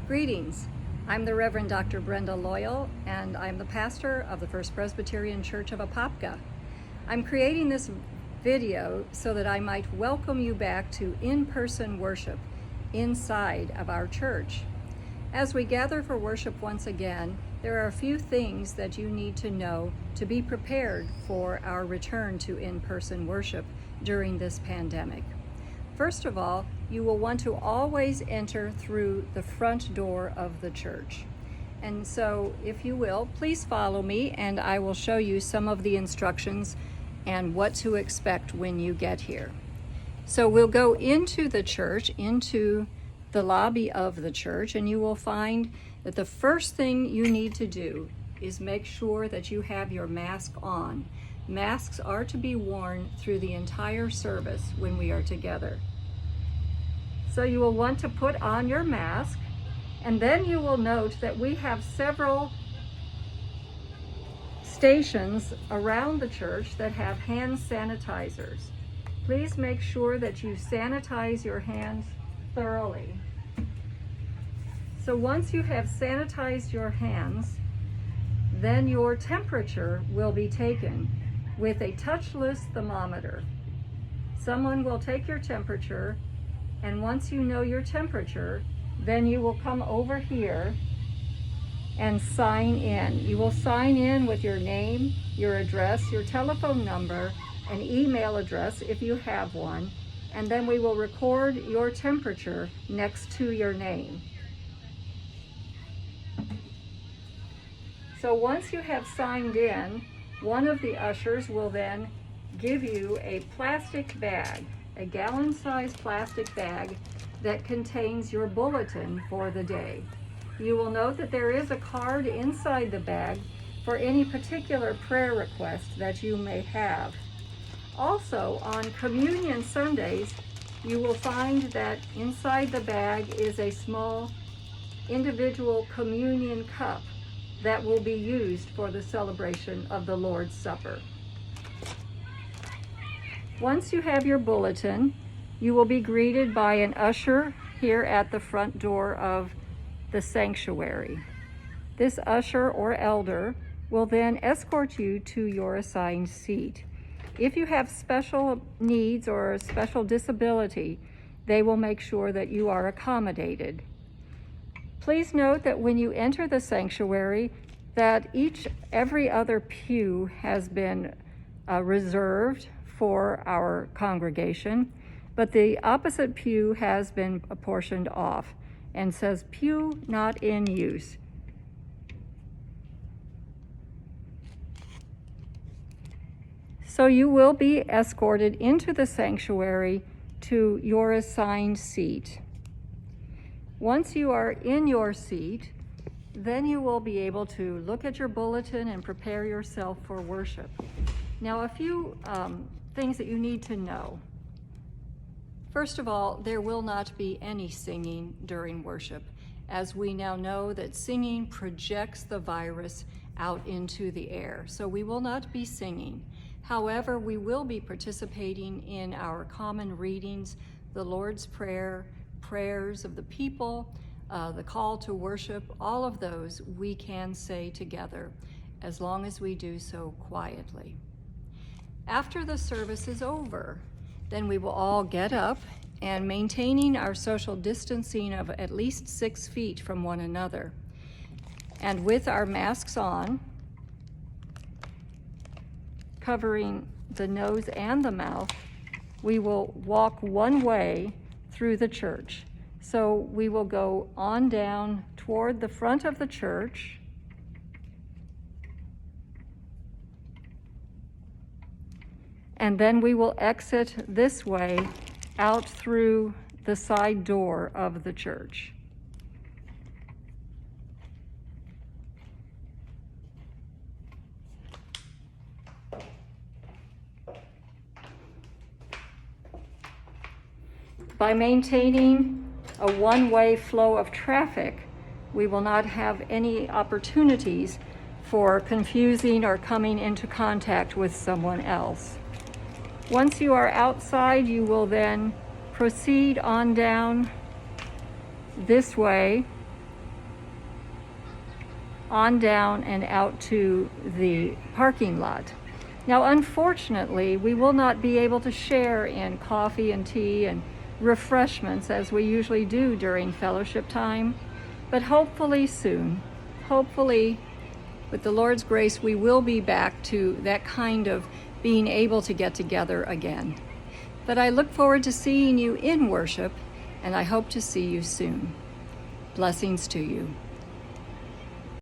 Greetings. I'm the Reverend Dr. Brenda Loyal, and I'm the pastor of the First Presbyterian Church of Apopka. I'm creating this video so that I might welcome you back to in-person worship inside of our church. As we gather for worship once again, there are a few things that you need to know to be prepared for our return to in-person worship during this pandemic. First of all, you will want to always enter through the front door of the church. And so, if you will, please follow me and I will show you some of the instructions and what to expect when you get here. So we'll go into the church, into the lobby of the church, and you will find that the first thing you need to do is make sure that you have your mask on. Masks are to be worn through the entire service when we are together. So you will want to put on your mask, and then you will note that we have several stations around the church that have hand sanitizers. Please make sure that you sanitize your hands thoroughly. So once you have sanitized your hands, then your temperature will be taken with a touchless thermometer. Someone will take your temperature, and once you know your temperature, then you will come over here and sign in. You will sign in with your name, your address, your telephone number, an email address if you have one, and then we will record your temperature next to your name. So once you have signed in, one of the ushers will then give you a plastic bag, a gallon-sized plastic bag that contains your bulletin for the day. You will note that there is a card inside the bag for any particular prayer request that you may have. Also, on Communion Sundays, you will find that inside the bag is a small individual communion cup that will be used for the celebration of the Lord's Supper. Once you have your bulletin, you will be greeted by an usher here at the front door of the sanctuary. This usher or elder will then escort you to your assigned seat. If you have special needs or a special disability, they will make sure that you are accommodated. Please note that when you enter the sanctuary, that every other pew has been reserved for our congregation, but the opposite pew has been apportioned off and says pew not in use. So you will be escorted into the sanctuary to your assigned seat. Once you are in your seat, then you will be able to look at your bulletin and prepare yourself for worship. Now, a few things that you need to know. First of all, there will not be any singing during worship, as we now know that singing projects the virus out into the air. So we will not be singing. However, we will be participating in our common readings, the Lord's Prayer, prayers of the people, the call to worship, all of those we can say together, as long as we do so quietly. After the service is over, then we will all get up and, maintaining our social distancing of at least 6 feet from one another, and with our masks on, covering the nose and the mouth, we will walk one way through the church. So we will go on down toward the front of the church, and then we will exit this way out through the side door of the church. By maintaining a one-way flow of traffic, we will not have any opportunities for confusing or coming into contact with someone else. Once you are outside, you will then proceed on down this way on down and out to the parking lot. Now, unfortunately, we will not be able to share in coffee and tea and refreshments as we usually do during fellowship time, but hopefully soon, hopefully with the Lord's grace, we will be back to that kind of being able to get together again. But I look forward to seeing you in worship, and I hope to see you soon. Blessings to you.